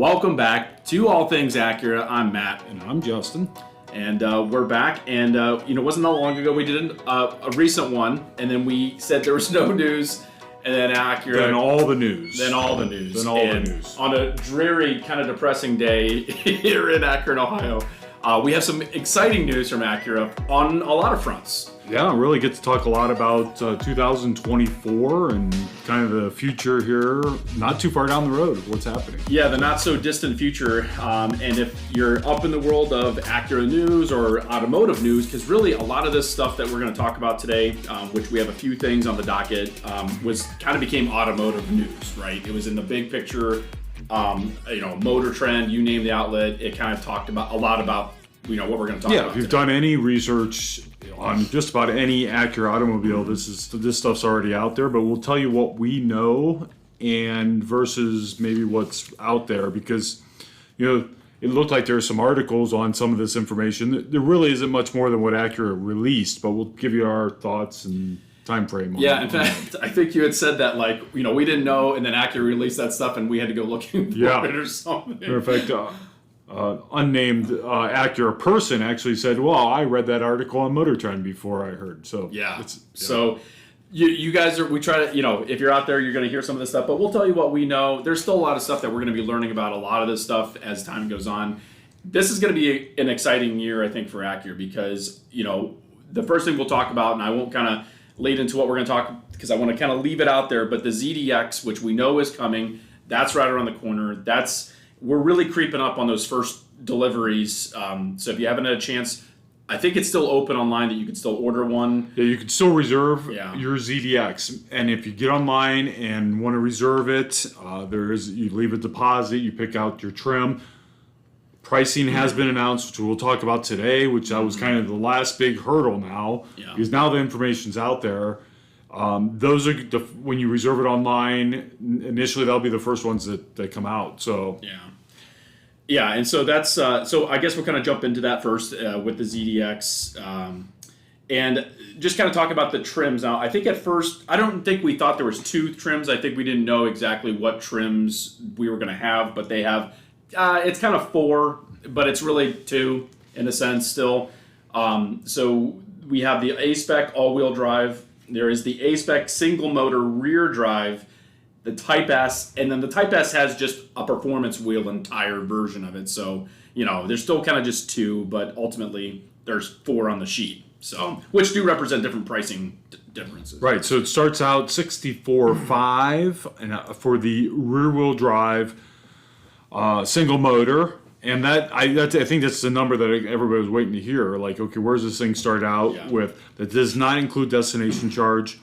Welcome back to All Things Acura. I'm Matt. And I'm Justin. And we're back. And, it wasn't that long ago we did a recent one. And then we said there was no news. And then Acura. Then all the news. Then all the news. Then all the news. On a dreary, kind of depressing day here in Akron, Ohio, we have some exciting news from Acura on a lot of fronts. Yeah, really get to talk a lot about 2024 and kind of the future here, not too far down the road of what's happening. Yeah, the not so distant future. And if you're up in the world of Acura news or automotive news, because really a lot of this stuff that we're going to talk about today, which we have a few things on the docket, was kind of became automotive news, right? It was in the big picture, motor trend, you name the outlet. It kind of talked about a lot about what we're going to talk about. Yeah, if you've today. done any research on just about any Acura automobile, this stuff's already out there. But we'll tell you what we know and versus maybe what's out there, because it looked like there are some articles on some of this information. There really isn't much more than what Acura released, but we'll give you our thoughts and time frame on in fact, I think you had said that we didn't know, and then Acura released that stuff, and we had to go looking for it or something. In fact, unnamed Acura person actually said, "Well, I read that article on Motor Trend before I heard." So So you guys are. We try to if you're out there, you're going to hear some of this stuff, but we'll tell you what we know. There's still a lot of stuff that we're going to be learning about. A lot of this stuff as time goes on. This is going to be an exciting year, I think, for Acura because the first thing we'll talk about, and I won't kind of lead into what we're going to talk because I want to kind of leave it out there. But the ZDX, which we know is coming, that's right around the corner. We're really creeping up on those first deliveries. So if you haven't had a chance, I think it's still open online that you can still order one. Yeah, you can still reserve your ZDX. And if you get online and want to reserve it, you leave a deposit, you pick out your trim. Pricing has been announced, which we'll talk about today, which that was kind of the last big hurdle now. Yeah. Because now the information's out there. Those are when you reserve it online. Initially, that'll be the first ones that come out. So yeah, and so that's so. I guess we'll kind of jump into that first with the ZDX, and just kind of talk about the trims. Now, I think at first, I don't think we thought there was two trims. I think we didn't know exactly what trims we were going to have, but they have. It's kind of four, but it's really two in a sense still. So we have the A-Spec all-wheel drive. There is the A-Spec single motor rear drive, the Type S, and then the Type S has just a performance wheel and tire version of it. So, there's still kind of just two, but ultimately there's four on the sheet. So, which do represent different pricing differences. Right. So it starts out $64,500 and for the rear wheel drive single motor. And I think that's the number that everybody was waiting to hear. Like, okay, where's this thing start out with? That does not include destination charge.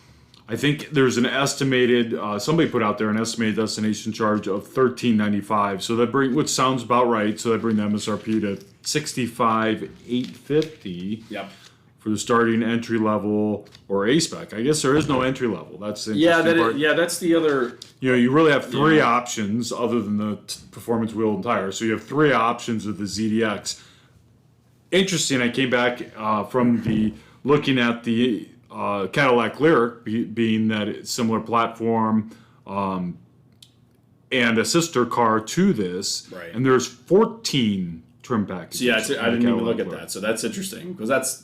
I think there's an estimated, somebody put out there an estimated destination charge of $13.95. So which sounds about right. So that bring the MSRP to $65,850. Yep. For the starting entry level or A-Spec. I guess there is no entry level. That's the interesting part. That's the other. You really have three options other than the performance wheel and tire. So you have three options with the ZDX. Interesting. I came back from looking at the Cadillac Lyriq, being that it's similar platform and a sister car to this. Right. And there's 14 trim packages. Yeah, I didn't even look at that. So that's interesting because that's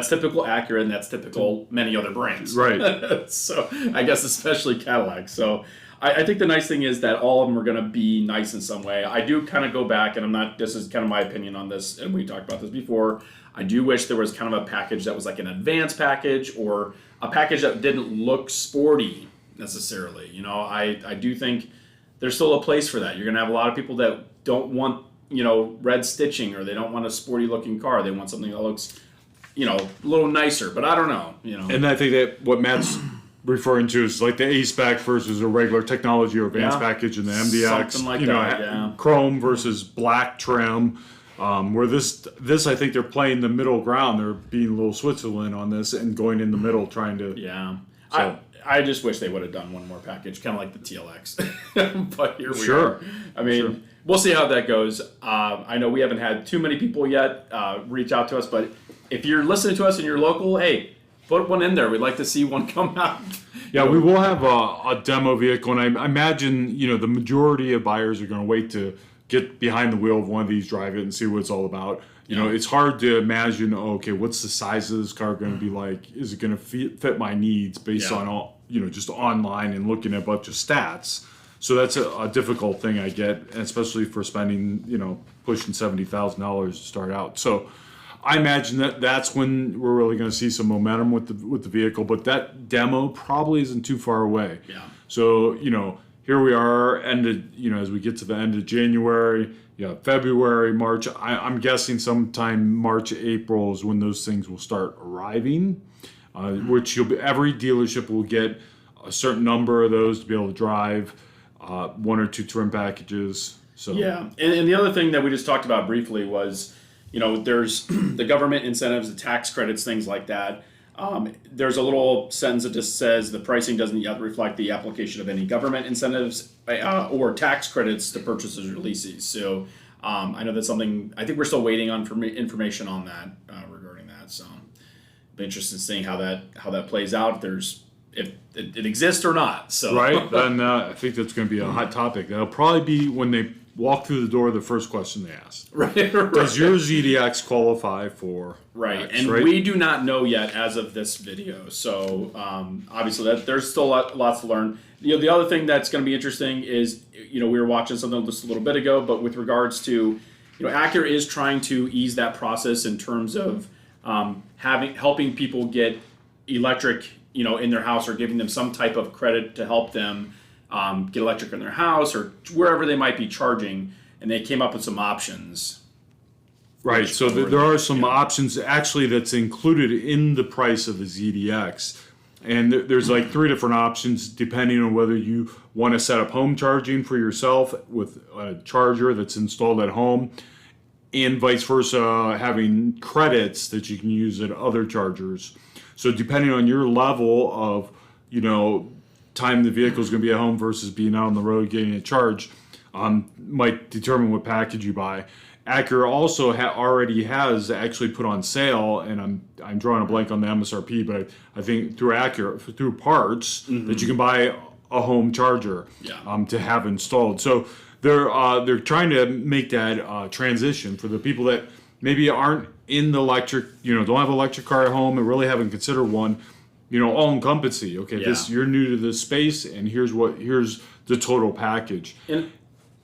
typical Acura and that's typical many other brands. Right. So I guess especially Cadillac. So I think the nice thing is that all of them are going to be nice in some way. I do kind of go back, and this is kind of my opinion on this, and we talked about this before. I do wish there was kind of a package that was like an advanced package or a package that didn't look sporty necessarily. I do think there's still a place for that. You're going to have a lot of people that don't want red stitching, or they don't want a sporty looking car. They want something that looks, a little nicer, but I don't know, And I think that what Matt's referring to is like the A-Spec versus a regular technology or advanced package, and the MDX, something like that, chrome versus black trim. Where this I think they're playing the middle ground. They're being a little Switzerland on this and going in the middle, trying to. Yeah. So. I just wish they would have done one more package, kind of like the TLX. But here we are. I mean, we'll see how that goes. I know we haven't had too many people yet reach out to us, but if you're listening to us and you're local, hey, put one in there. We'd like to see one come out. Yeah, we will have a demo vehicle, and I imagine the majority of buyers are going to wait to get behind the wheel of one of these, drive it, and see what it's all about. You know, it's hard to imagine, okay, what's the size of this car going to be like? Is it going to fit my needs based on all, just online and looking at a bunch of stats? So that's a difficult thing I get, and especially for spending, pushing $70,000 to start out. So I imagine that's when we're really going to see some momentum with the vehicle, but that demo probably isn't too far away. Yeah. So, here we are, as we get to the end of January, February, March. I'm guessing sometime March, April is when those things will start arriving, which every dealership will get a certain number of those to be able to drive, 1 or 2 trim packages. So yeah, and the other thing that we just talked about briefly was, there's the government incentives, the tax credits, things like that. There's a little sentence that just says the pricing doesn't yet reflect the application of any government incentives or tax credits to purchases or leases. So I know that's something, I think we're still waiting on information on that regarding that. So I'll be interested in seeing how that plays out. If it exists or not. So right, then I think that's going to be a hot topic. That'll probably be when they walk through the door, the first question they ask. Right. Does your ZDX qualify for Right, X, and right? we do not know yet as of this video. So obviously, there's still lots to learn. The other thing that's going to be interesting is, we were watching something just a little bit ago, but with regards to, Acura is trying to ease that process in terms of helping people get electric, in their house, or giving them some type of credit to help them get electric in their house or wherever they might be charging. And they came up with some options. Right, so there are some options actually that's included in the price of the ZDX. And there's like 3 different options depending on whether you want to set up home charging for yourself with a charger that's installed at home, and vice versa, having credits that you can use at other chargers. So depending on your level of, time the vehicle is going to be at home versus being out on the road getting a charge, might determine what package you buy. Acura also already has actually put on sale, and I'm drawing a blank on the MSRP, but I think through Acura, through parts, that you can buy a home charger to have installed. So they're trying to make that transition for the people that maybe aren't in the electric, don't have an electric car at home and really haven't considered one, all encompassing. Okay, you're new to this space, and here's the total package.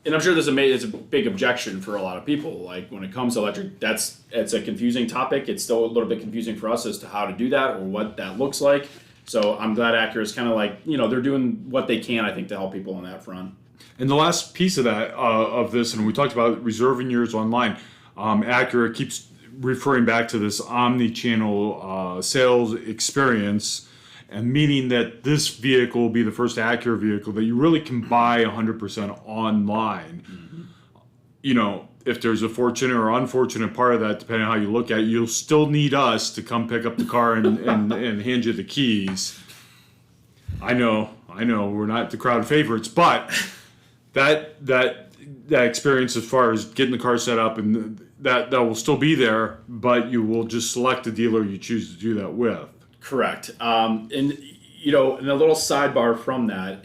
And I'm sure it's a big objection for a lot of people. Like when it comes to electric, it's a confusing topic. It's still a little bit confusing for us as to how to do that or what that looks like. So I'm glad Acura is kind of like, they're doing what they can, I think, to help people on that front. And the last piece of that, of this, and we talked about reserving yours online, Acura keeps referring back to this omni-channel sales experience, and meaning that this vehicle will be the first Acura vehicle that you really can buy 100% online. Mm-hmm. If there's a fortunate or unfortunate part of that, depending on how you look at it, you'll still need us to come pick up the car and hand you the keys. I know, we're not the crowd favorites, but that experience as far as getting the car set up, and that will still be there, but you will just select the dealer you choose to do that with. Correct. And a little sidebar from that,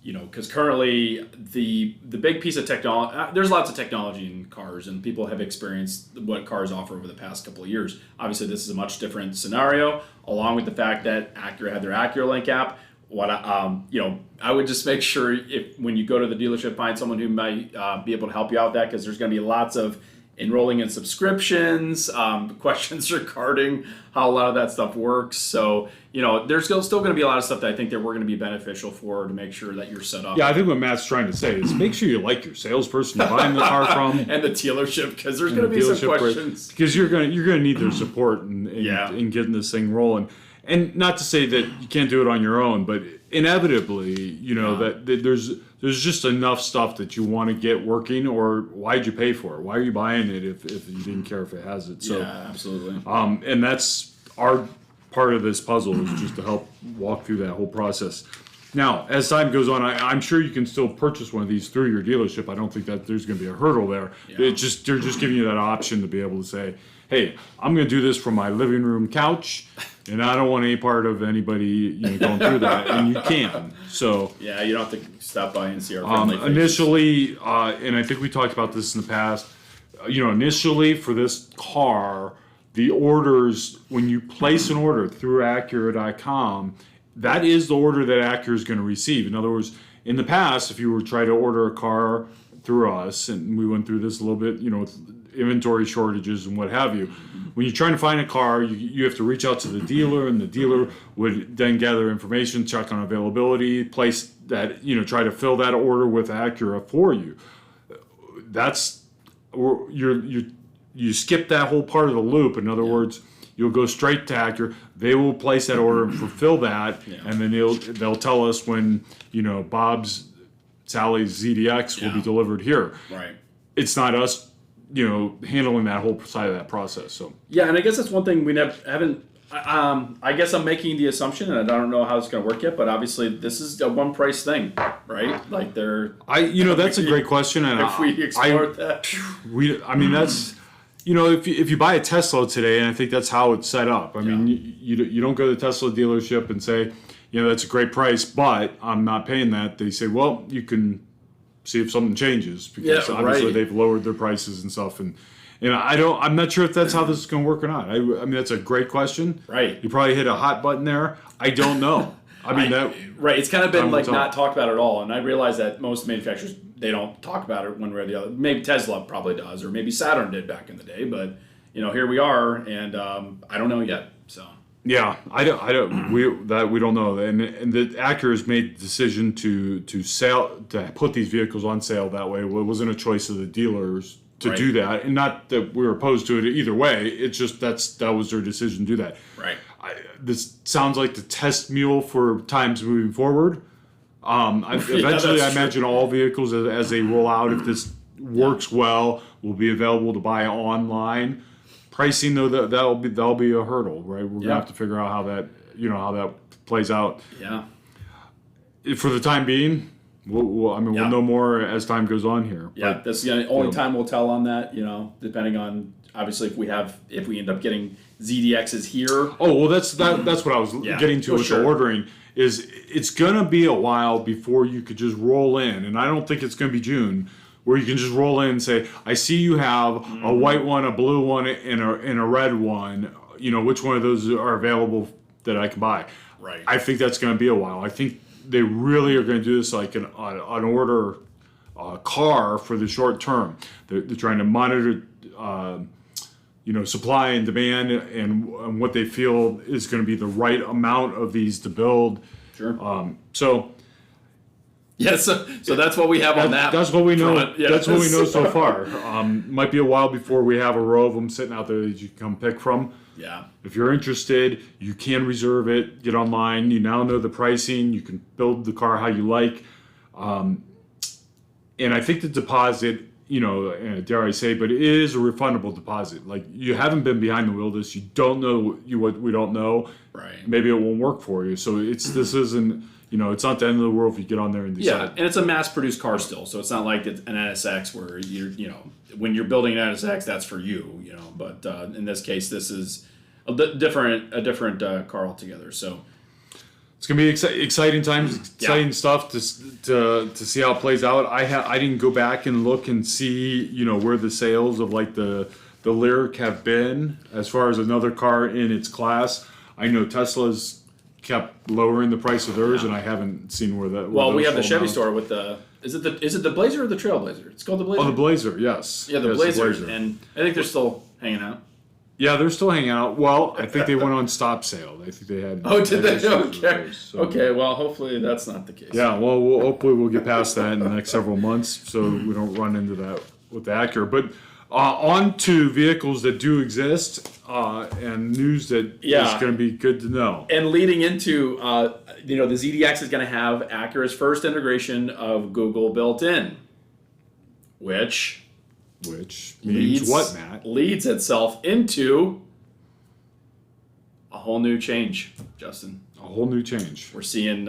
because currently the big piece of technology, there's lots of technology in cars, and people have experienced what cars offer over the past couple of years. Obviously, this is a much different scenario, along with the fact that Acura had their AcuraLink app. I would just make sure when you go to the dealership, find someone who might be able to help you out with that, because there's going to be lots of enrolling in subscriptions, questions regarding how a lot of that stuff works. So, there's still going to be a lot of stuff that I think that we're going to be beneficial for to make sure that you're set up. Yeah, I think what Matt's trying to say is make sure you like your salesperson you're buying the car from. And the dealership, because there's going to be some questions. Because you're going to need their support in getting this thing rolling. And not to say that you can't do it on your own, but inevitably, that there's just enough stuff that you want to get working, or why'd you pay for it? Why are you buying it if you didn't care if it has it? So, yeah, absolutely. And that's our part of this puzzle, is just to help walk through that whole process. Now, as time goes on, I'm sure you can still purchase one of these through your dealership. I don't think that there's going to be a hurdle there. Yeah. They're just giving you that option to be able to say, hey, I'm going to do this from my living room couch, and I don't want any part of anybody going through that, and you can. So Yeah, you don't have to stop by and see our friendly faces. initially, and I think we talked about this in the past, initially for this car, the orders, when you place an order through Acura.com, that is the order that Acura is going to receive. In other words, in the past, if you were trying to order a car through us, and we went through this a little bit, with inventory shortages and what have you, when you're trying to find a car, you have to reach out to the dealer, and the dealer would then gather information, check on availability, place that, try to fill that order with Acura for you. You skip that whole part of the loop. In other words, you'll go straight to Acura. They will place that order and fulfill that, and then they'll tell us when Bob's, Sally's ZDX will be delivered here. Right. It's not us, handling that whole side of that process. So Yeah, and I guess that's one thing we haven't. I guess I'm making the assumption, and I don't know how it's going to work yet, but obviously this is a one price thing, right? Like that's a great question, and if we explored that, that's. If you buy a Tesla today, and I think that's how it's set up. I mean, you don't go to the Tesla dealership and say, that's a great price, but I'm not paying that. They say, well, you can see if something changes, because obviously they've lowered their prices and stuff. And I'm not sure if that's how this is going to work or not. I mean, that's a great question. Right. You probably hit a hot button there. I don't know. Right. It's kind of been not talked about at all, and I realize that most manufacturers, they don't talk about it one way or the other. Maybe Tesla probably does, or maybe Saturn did back in the day. But here we are, and I don't know yet. So yeah, we don't know, and the Acura has made the decision to put these vehicles on sale that way. Well, it wasn't a choice of the dealers to do that, and not that we're opposed to it either way. It's just that was their decision to do that. Right. This sounds like the test mule for times moving forward. Eventually, I imagine all vehicles as they roll out, if this works well, will be available to buy online. Pricing, though, that'll be a hurdle, right? We're gonna have to figure out how that plays out. Yeah. For the time being, we'll know more as time goes on here. Yeah, but, that's the only time we'll tell on that. Depending on obviously if we end up getting ZDXs here. Oh well, that's what I was getting to with the ordering. Is it's gonna be a while before you could just roll in, and I don't think it's gonna be June, where you can just roll in and say, I see you have a white one, a blue one, and a red one. Which one of those are available that I can buy? Right. I think that's gonna be a while. I think they really are gonna do this like an order car for the short term. They're trying to monitor. Supply and demand, and what they feel is going to be the right amount of these to build. Sure. So that's what we have on that. That's what we know. Yeah. That's what we know so far. Might be a while before we have a row of them sitting out there that you can come pick from. Yeah. If you're interested, you can reserve it. Get online. You now know the pricing. You can build the car how you like. And I think the deposit, dare I say, but it is a refundable deposit. Like, you haven't been behind the wheel this, you don't know what we don't know. Right. Maybe it won't work for you. So this isn't, it's not the end of the world if you get on there and decide. Yeah, and it's a mass-produced car still, so it's not like it's an NSX where when you're building an NSX, that's for you, But in this case, this is a different car altogether. So. It's gonna be exciting times, exciting stuff to see how it plays out. I didn't go back and look and see where the sales of like the Lyric have been as far as another car in its class. I know Tesla's kept lowering the price of theirs, and I haven't seen where that. Well, we have the Chevy store with the. Is it the Blazer or the Trailblazer? It's called the Blazer. Oh, the Blazer, yes. Yeah, the Blazer, and I think they're still hanging out. Yeah, they're still hanging out. Well, I think they went on stop sale. I think they had. Oh, did they? Okay. Those, so. Okay. Well, hopefully that's not the case. Yeah. Well, hopefully we'll get past that in the next several months, so we don't run into that with the Acura. But on to vehicles that do exist, and news that is going to be good to know. And leading into, the ZDX is going to have Acura's first integration of Google built in, which means what, Matt? Leads itself into a whole new change, Justin. A whole new change. We're seeing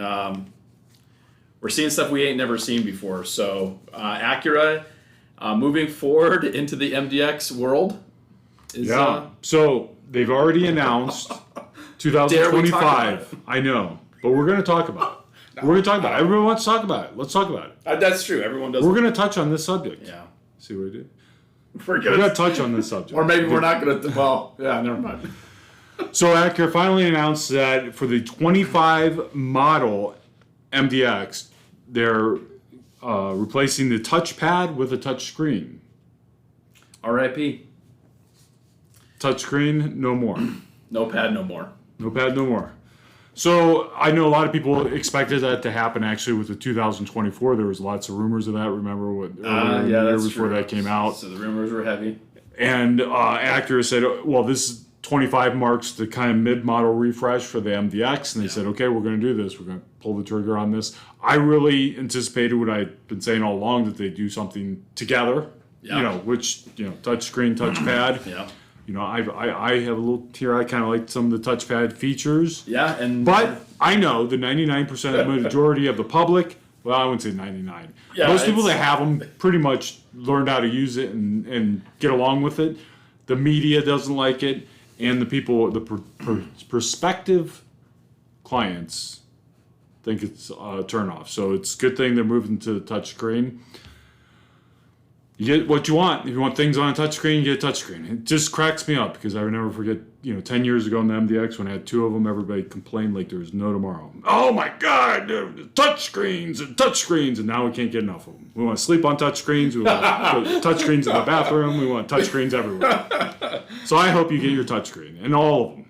we're seeing stuff we ain't never seen before. So Acura moving forward into the MDX world is so they've already announced 2025. I know, but we're going to talk about it. We're going to talk about it. Everyone wants to talk about it. Let's talk about it. That's true. Everyone does. We're going to touch on this subject. Yeah. See what I did? We're We're going to touch on this subject. Or maybe we're not going to. Well, yeah, never mind. So Acura finally announced that for the 25 model MDX, they're replacing the touchpad with a touch screen. R.I.P. Touchscreen, no more. No pad, no more. No pad, no more. So I know a lot of people expected that to happen. Actually, with the 2024, there was lots of rumors of that. Remember what earlier in the year before that came out? So the rumors were heavy. And Acura said, well, this 25 marks the kind of mid-model refresh for the MDX, and they said, okay, we're going to do this. We're going to pull the trigger on this. I really anticipated what I'd been saying all along, that they do something together. Yeah. Which touchscreen, touchpad. Yeah. I have a little tier. I kind of like some of the touchpad features. Yeah, but I know the 99% majority of the public. Well, I wouldn't say 99. Yeah, most people that have them pretty much learned how to use it and get along with it. The media doesn't like it, and the people, the prospective clients, think it's a turnoff. So it's a good thing they're moving to the touchscreen. You get what you want. If you want things on a touchscreen, you get a touchscreen. It just cracks me up because I would never forget, 10 years ago in the MDX when I had two of them, everybody complained like there was no tomorrow. Oh my God, touchscreens and touchscreens, and now we can't get enough of them. We want to sleep on touchscreens. We want touchscreens in the bathroom. We want touchscreens everywhere. So I hope you get your touchscreen, and all of them.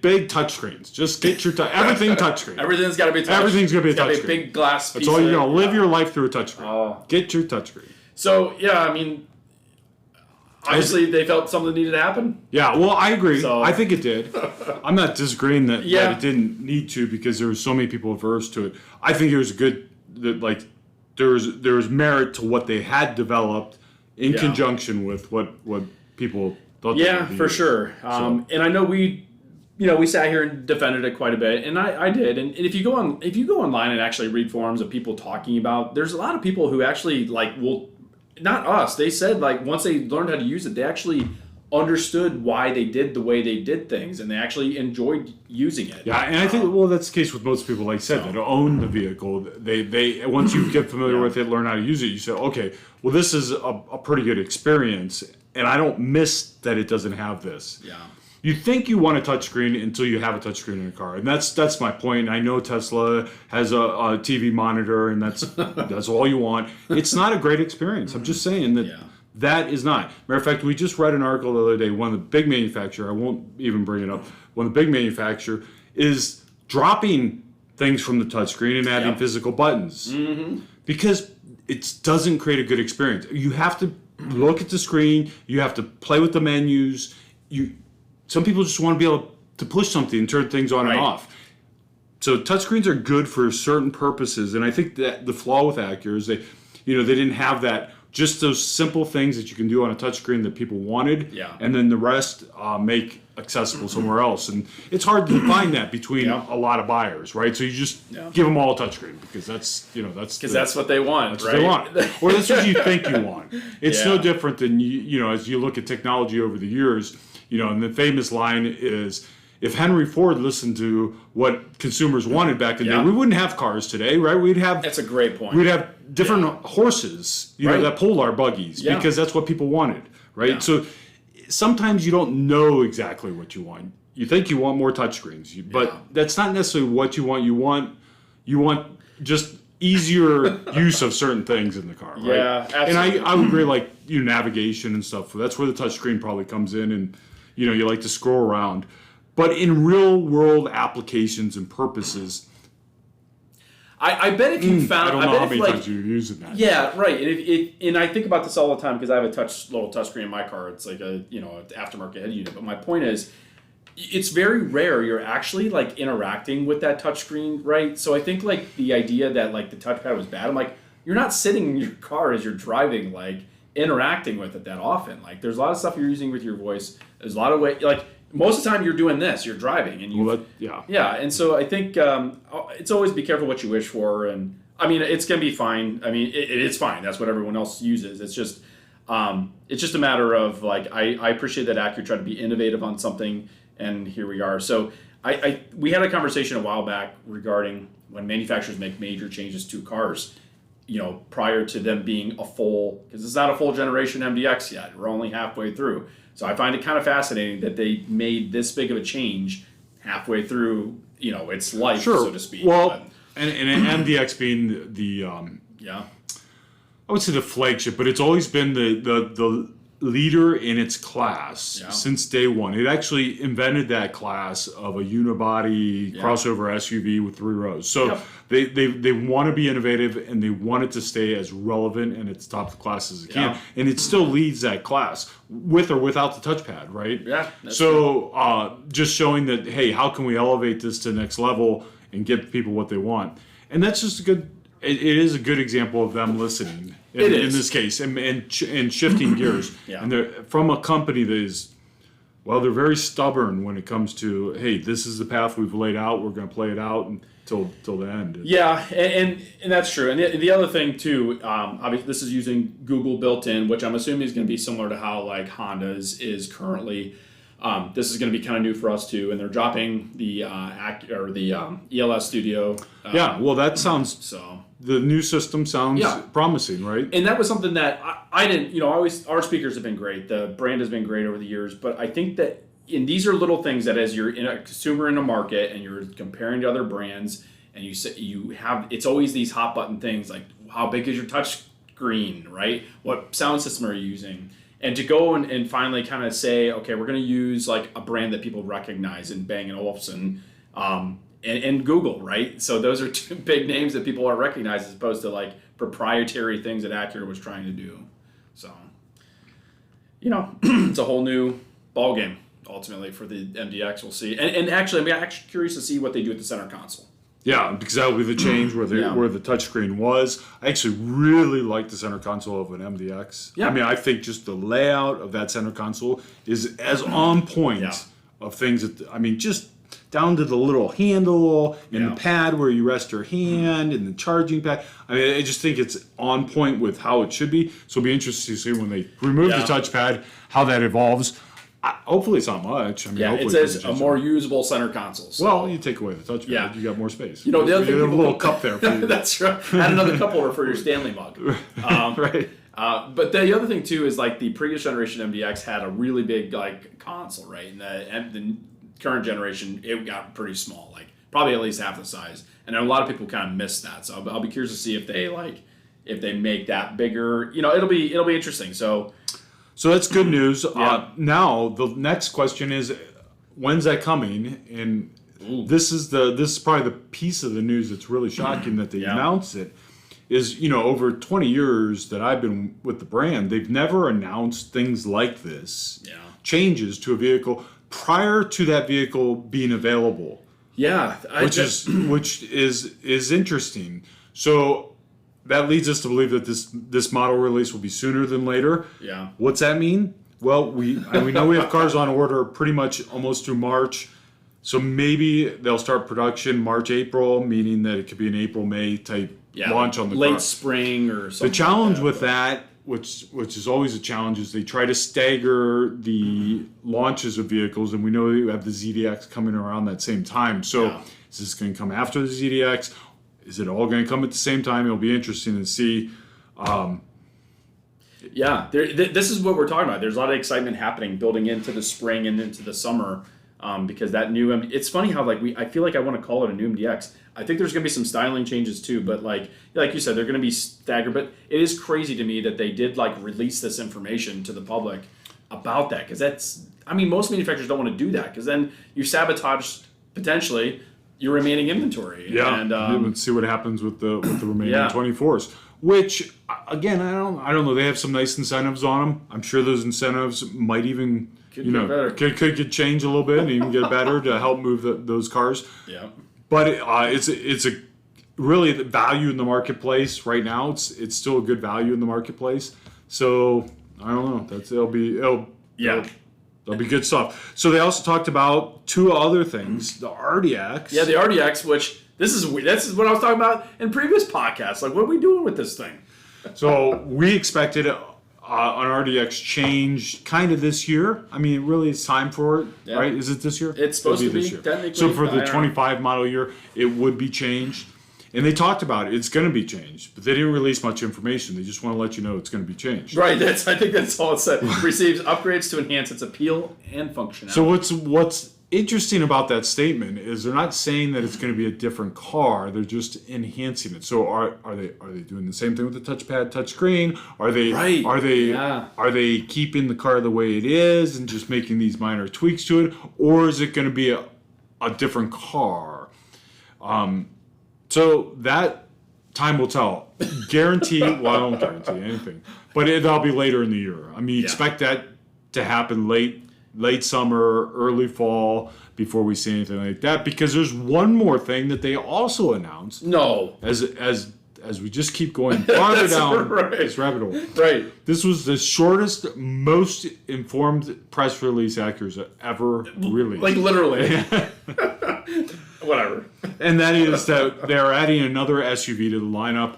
Big touchscreens. Just get your everything touchscreen. Everything's got to be touch. Everything's going to be a touchscreen. A big glass piece. That's all you're going to live your life through a touchscreen. Oh. Get your touchscreen. So, yeah, I mean, obviously they felt something needed to happen. Yeah, well, I agree. So. I think it did. I'm not disagreeing that it didn't need to because there were so many people averse to it. I think it was good that, there was merit to what they had developed in conjunction with what people thought. Yeah, for sure. And I know we sat here and defended it quite a bit, and I did. And if you go online and actually read forums of people talking about, there's a lot of people who actually will. Not us. They said once they learned how to use it, they actually understood why they did the way they did things, and they actually enjoyed using it. Yeah, and I think that's the case with most people. Like I said, that own the vehicle. They once you get familiar with it, learn how to use it, you say, okay, well, this is a pretty good experience, and I don't miss that it doesn't have this. Yeah. You think you want a touchscreen until you have a touchscreen in a car, and that's my point. I know Tesla has a TV monitor, and that's all you want. It's not a great experience. I'm just saying that is not. Matter of fact, we just read an article the other day. One of the big manufacturer, I won't even bring it up. One of the big manufacturer is dropping things from the touchscreen and adding physical buttons because it doesn't create a good experience. You have to look at the screen. You have to play with the menus. Some people just want to be able to push something and turn things on and off. So touchscreens are good for certain purposes, and I think that the flaw with Acura is they didn't have that. Just those simple things that you can do on a touchscreen that people wanted, and then the rest make accessible somewhere else. And it's hard to find that between a lot of buyers, right? So you just give them all a touchscreen because that's what they want. That's what they want, or that's what you think you want. It's no different than as you look at technology over the years. And the famous line is, if Henry Ford listened to what consumers wanted back in the day, we wouldn't have cars today, right? That's a great point. We'd have different horses, that pull our buggies, because that's what people wanted, right? Yeah. So sometimes you don't know exactly what you want. You think you want more touchscreens, but that's not necessarily what you want. You want just easier use of certain things in the car, right? Yeah, absolutely. And I would agree, navigation and stuff. That's where the touchscreen probably comes in, and you like to scroll around. But in real world applications and purposes, I bet if you found, I don't know how many times you're using that. Yeah, right. And I think about this all the time because I have a little touchscreen in my car. It's like an aftermarket head unit. But my point is, it's very rare you're actually interacting with that touchscreen, right? So I think the idea that the touchpad was bad, I'm like, you're not sitting in your car as you're driving interacting with it that often. There's a lot of stuff you're using with your voice. There's a lot of most of the time you're doing this, you're driving, and and so I think it's always be careful what you wish for, and I mean, it's going to be fine. I mean, it's fine. That's what everyone else uses. It's just a matter of like, I appreciate that Acura tried to be innovative on something, and here we are. So we had a conversation a while back regarding when manufacturers make major changes to cars, prior to them being because it's not a full generation MDX yet. We're only halfway through. So I find it kind of fascinating that they made this big of a change halfway through, its life, so to speak. Well, but, and MDX being the I would say the flagship, but it's always been the leader in its class since day one. It actually invented that class of a unibody crossover SUV with 3 rows. So they want to be innovative, and they want it to stay as relevant and its top of the class as it can. And it still leads that class with or without the touchpad, right? Yeah. So just showing that, hey, how can we elevate this to the next level and give people what they want? And that's just it is a good example of them listening in this case and shifting gears. And they're from a company that is, they're very stubborn when it comes to, hey, this is the path we've laid out. We're going to play it out until the end. Yeah, and that's true. And the other thing too, obviously this is using Google built in, which I'm assuming is going to be similar to how like Honda's is currently. This is going to be kind of new for us too, and they're dropping the ELS Studio. That sounds so. The new system sounds promising, right? And that was something that I didn't. Our speakers have been great. The brand has been great over the years, but I think that these are little things that as you're in a consumer in a market and you're comparing to other brands, and you have it's always these hot button things like how big is your touch screen, right? What sound system are you using? And to go and finally kind of say, okay, we're going to use like a brand that people recognize in Bang & Olufsen and Google, right? So those are two big names that people are recognized as opposed to like proprietary things that Acura was trying to do. So, it's a whole new ballgame ultimately for the MDX. We'll see. And actually, I'm actually curious to see what they do with the center console. Yeah, because that will be the change where the touchscreen was. I actually really like the center console of an MDX. Yeah. I mean, I think just the layout of that center console is as on point of things that, just down to the little handle and the pad where you rest your hand and the charging pad. I just think it's on point with how it should be. So it'll be interesting to see when they remove the touchpad, how that evolves. Hopefully it's not much. It says a more usable center console. So. Well, you take away the touchpad, you got more space. The other thing, you have a little cup there for you. That's right. Add another cup holder for your Stanley mug. Right. But the other thing too is like the previous generation MDX had a really big like console, right? And the current generation it got pretty small, like probably at least half the size. And a lot of people kind of miss that. So I'll be curious to see if they make that bigger. It'll be interesting. So that's good news. Now the next question is, when's that coming? And this is probably the piece of the news that's really shocking that they announced it. Is over 20 years that I've been with the brand, they've never announced things like this. Yeah. Changes to a vehicle prior to that vehicle being available. Yeah, which is interesting. So. That leads us to believe that this model release will be sooner than later. Yeah. What's that mean? Well, we know we have cars on order pretty much almost through March. So maybe they'll start production March, April, meaning that it could be an April, May type launch on the late car. spring or something. The challenge with that, which is always a challenge, is they try to stagger the launches of vehicles, and we know you have the ZDX coming around that same time. So is this going to come after the ZDX? Is it all going to come at the same time? It'll be interesting to see. This is what we're talking about. There's a lot of excitement happening building into the spring and into the summer because that new it's funny how I feel like I want to call it a new MDX. I think there's going to be some styling changes too, but like you said, they're going to be staggered. But it is crazy to me that they did release this information to the public about that because most manufacturers don't want to do that because then you sabotage potentially your remaining inventory. Yeah, and let's see what happens with the remaining 24s. Which again, I don't know. They have some nice incentives on them. I'm sure those incentives might even could get changed a little bit and even get better to help move those cars. Yeah, but it's a really the value in the marketplace right now. It's still a good value in the marketplace. So I don't know. It'll be good stuff. So they also talked about two other things. The RDX. Yeah, the RDX, which This is what I was talking about in previous podcasts. Like, what are we doing with this thing? So we expected an RDX change kind of this year. I mean, really, it's time for it, right? Is it this year? It's supposed to be this year. technically. So for the 25 model year, it would be changed. And they talked about it. It's going to be changed, but they didn't release much information. They just want to let you know it's going to be changed. Right. I think that's all it said. Receives upgrades to enhance its appeal and functionality. So what's interesting about that statement is they're not saying that it's going to be a different car. They're just enhancing it. So are they doing the same thing with the touchpad, touchscreen? Are they keeping the car the way it is and just making these minor tweaks to it, or is it going to be a different car? So that time will tell. Guarantee, well, I don't guarantee anything, but that'll be later in the year. I mean, expect that to happen late summer, early fall, before we see anything like that. Because there's one more thing that they also announced. No. As we just keep going farther down this rabbit hole. Right. This was the shortest, most informed press release Acura's ever released. Like literally. Whatever. And that is that they're adding another SUV to the lineup.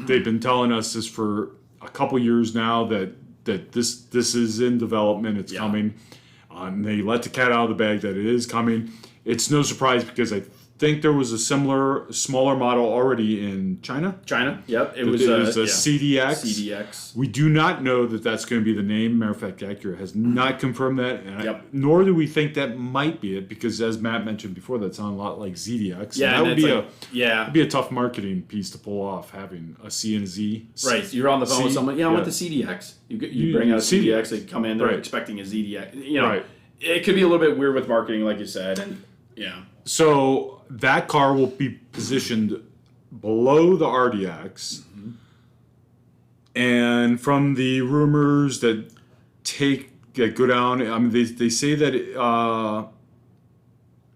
They've been telling us this for a couple years now that this is in development. It's coming. And they let the cat out of the bag that it is coming. It's no surprise because I think there was a smaller model already in China. Yep. It was a CDX. CDX. We do not know that that's going to be the name. Matter of fact, Acura has not confirmed that. And nor do we think that might be it because, as Matt mentioned before, that sounds a lot like ZDX. Yeah, and that'd be a tough marketing piece to pull off, having a C and a Z. Right. You're on the phone with someone. I want the CDX. You bring out a CDX. They come in. They're expecting a ZDX. You know, it could be a little bit weird with marketing, like you said. And so that car will be positioned below the RDX. Mm-hmm. And from the rumors that go down, I mean, they say that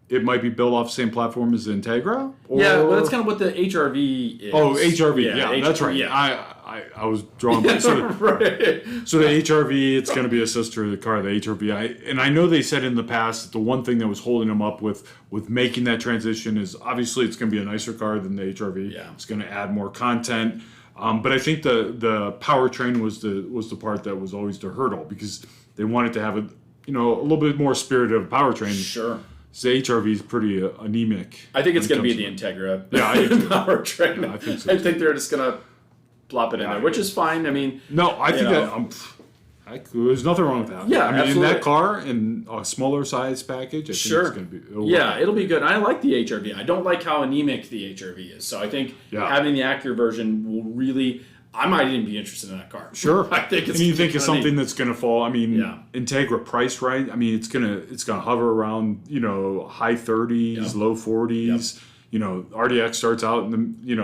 it might be built off the same platform as the Integra? Well, that's kind of what the HRV is. Oh, HRV, that's right. Yeah. I was drawing by. So the HRV, it's going to be a sister of the car, the HRV. And I know they said in the past that the one thing that was holding them up with making that transition is obviously it's going to be a nicer car than the HRV. Yeah. It's going to add more content. But I think the powertrain was the part that was always the hurdle because they wanted to have a little bit more spirited of a powertrain. Sure. So the HRV is pretty anemic. I think it's going to be the Integra. Yeah, I do. Powertrain. Yeah, I think so. I think they're just going to plop it in there, which is fine. I mean, no, I think there's nothing wrong with that. Yeah, I mean, absolutely. in that car, in a smaller size package, I think it's going to be. It'll be good. I like the HRV. I don't like how anemic the HRV is. So I think having the Acura version will really. I might even be interested in that car. Sure, I think it's. And you think of something that's going to fall? I mean, Integra price right? I mean, it's gonna hover around high 30s, low 40s. Yep. RDX starts out in the mid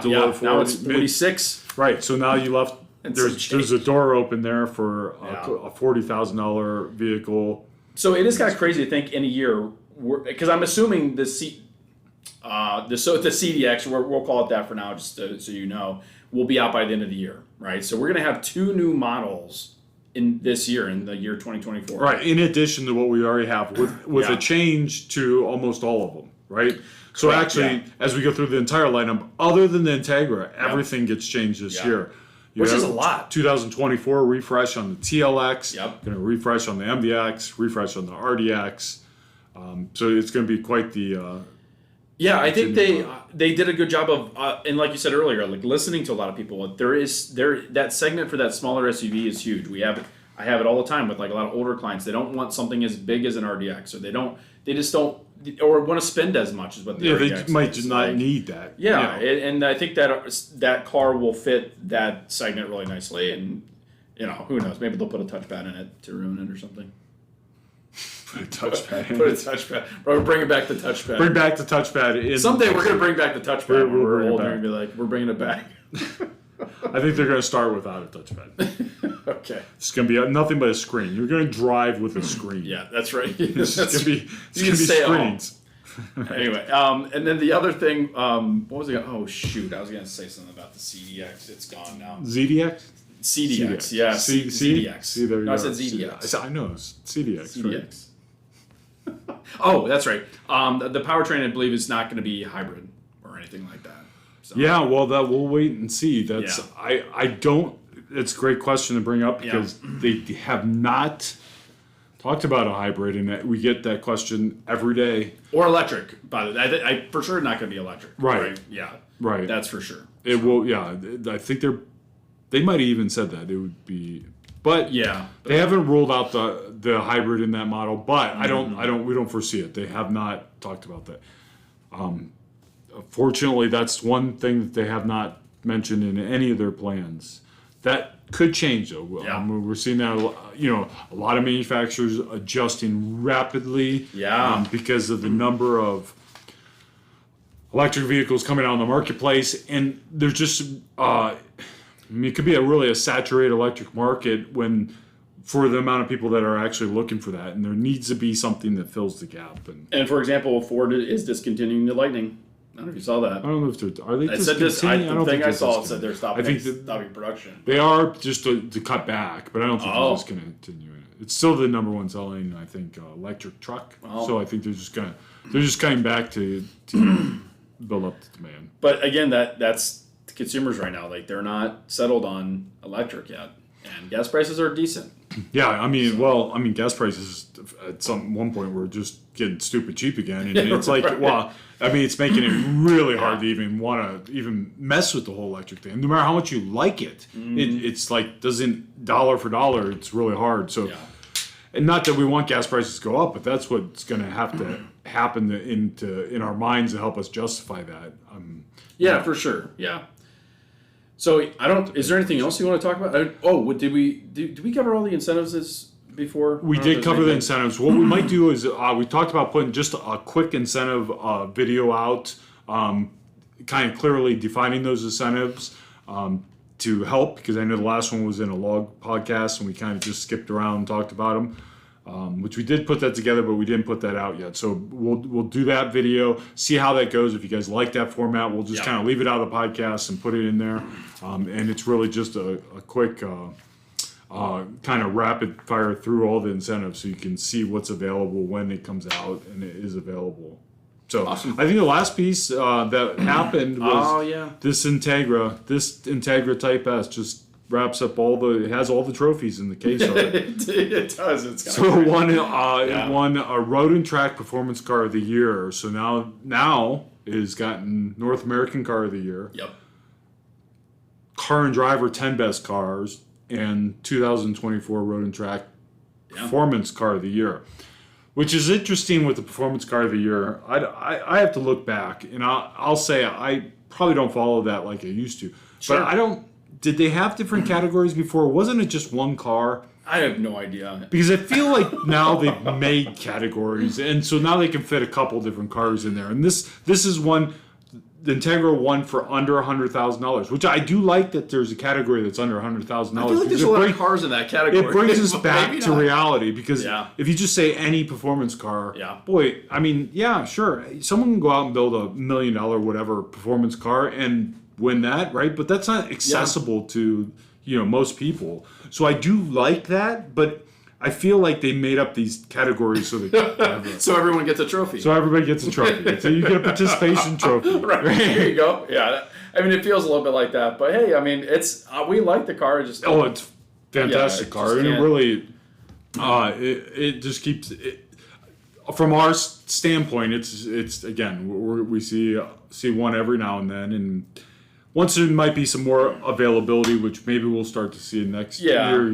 to low 40s. Now it's 46. Right. So now you left. There's a door open there for a $40,000 vehicle. So it is kind of crazy to think in a year, because I'm assuming the CDX, we'll call it that for now, just so you know, will be out by the end of the year, right? So we're going to have 2 new models in this year, in the year 2024. Right. In addition to what we already have, with a change to almost all of them, right? So actually, as we go through the entire lineup, other than the Integra, everything gets changed this year. Which is a lot. 2024 refresh on the TLX. Yep. Going to refresh on the MDX, refresh on the RDX. So it's going to be quite the. I think they did a good job of, and like you said earlier, like listening to a lot of people. That segment for that smaller SUV is huge. I have it all the time with like a lot of older clients. They don't want something as big as an RDX, or they just don't, or want to spend as much as what the RDX they might just not need that. And I think that car will fit that segment really nicely. And who knows? Maybe they'll put a touchpad in it to ruin it or something. Put a touchpad. Put a touchpad. We're bringing back the touchpad. Bring back the touchpad. Someday we're going to bring back the touchpad. We're old and be like, we're bringing it back. I think they're going to start without a touchpad. Okay. It's going to be nothing but a screen. You're going to drive with a screen. Yeah, that's right. It's going to be screens. Anyway, and then the other thing, what was it? Oh, shoot. I was going to say something about the CDX. It's gone now. ZDX? CDX, yeah. CDX. See, there you no, I go. said ZDX. I know. It's CDX. CDX. Oh, that's right. The powertrain, I believe, is not going to be hybrid or anything like that. So. Yeah, well, that we'll wait and see. That's Yeah. I don't. It's a great question to bring up because they have not talked about a hybrid, and we get that question every day. Or electric, but I for sure not going to be electric. Right. Yeah. Right. That's for sure. It will. Yeah, I think they might have even said that it would be. But yeah, they haven't ruled out the hybrid in that model. But we don't foresee it. They have not talked about that. Fortunately, that's one thing that they have not mentioned in any of their plans. That could change though. Yeah. We're seeing that a lot of manufacturers adjusting rapidly. Yeah. Because of the number of electric vehicles coming out on the marketplace, and there's just it could be a saturated electric market for the amount of people that are actually looking for that, and there needs to be something that fills the gap. And for example, Ford is discontinuing the Lightning. I don't know if you saw that. I don't know if are they discontinuing? The thing I saw said they're stopping production. They are just to cut back, but I don't think they're just going to continue it. It's still the number one selling, I think, electric truck. Oh. So I think they're just coming back to build up the demand. But again, that's the consumers right now. Like they're not settled on electric yet, and gas prices are decent. Yeah, gas prices at one point were just getting stupid cheap again, and it's like, it's making it really hard to even want to even mess with the whole electric thing. No matter how much you like it, it's like dollar for dollar. It's really hard. So, and not that we want gas prices to go up, but that's what's going to have to happen in our minds to help us justify that. For sure. Yeah. So is there anything else you want to talk about? Did we cover all the incentives before? We did cover the incentives. What we might do is we talked about putting just a quick incentive video out, kind of clearly defining those incentives to help, because I know the last one was in a log podcast and we kind of just skipped around and talked about them. Which we did put that together, but we didn't put that out yet. So we'll do that video, see how that goes. If you guys like that format, we'll just kind of leave it out of the podcast and put it in there. And it's really just a quick kind of rapid fire through all the incentives so you can see what's available when it comes out and it is available. So awesome. I think the last piece that happened was this Integra Type S just wraps up it has all the trophies in the case on it. It does. It's so it won a Road and Track Performance Car of the Year. So now it has gotten North American Car of the Year. Yep. Car and Driver 10 Best Cars and 2024 Road and Track Performance Car of the Year. Which is interesting with the Performance Car of the Year. I have to look back, and I'll say I probably don't follow that like I used to. Sure. But I don't. Did they have different categories before? Wasn't it just one car? I have no idea. Because I feel like now they've made categories, and so now they can fit a couple different cars in there. And this is one, the Integra won for under $100,000, which I do like that there's a category that's under $100,000. I feel like there's a lot of cars in that category. It brings us back to reality, because if you just say any performance car, boy, sure, someone can go out and build $1 million whatever performance car and win that, right? But that's not accessible to most people. So I do like that, but I feel like they made up these categories so that so everyone gets a trophy. So everybody gets a trophy. So you get a participation trophy. Right. There you go. Yeah. I mean, it feels a little bit like that, but hey, I mean, it's we like the car. It's fantastic car, and it really it just keeps it. From our standpoint, it's again we see one every now and then, and once there might be some more availabiliability, which maybe we'll start to see next year.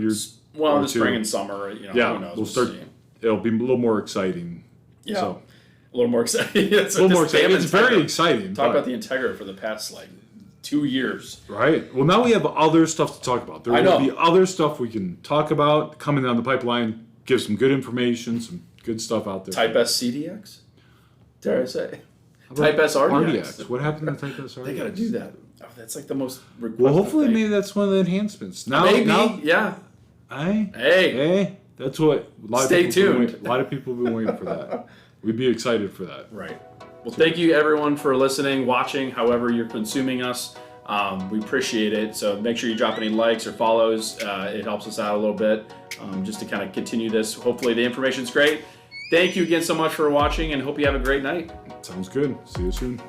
Well, the spring and summer, who knows? We'll start. It'll be a little more exciting. Yeah, so. A little more exciting. It's very exciting. Talk about the Integra for the past 2 years. Right. Well, now we have other stuff to talk about. There will be other stuff we can talk about coming down the pipeline. Give some good information, some good stuff out there. Type S CDX. Dare I say? Type S RDX. What happened to Type S RDX? They got to do that. Oh, that's the most requested Well, hopefully thing. maybe that's one of the enhancements. Yeah. Hey. That's what. Stay tuned. A lot of people have been waiting for that. We'd be excited for that. Right. Well, thank you everyone for listening, watching, however you're consuming us. We appreciate it. So make sure you drop any likes or follows. It helps us out a little bit just to kind of continue this. Hopefully the information's great. Thank you again so much for watching, and hope you have a great night. Sounds good. See you soon.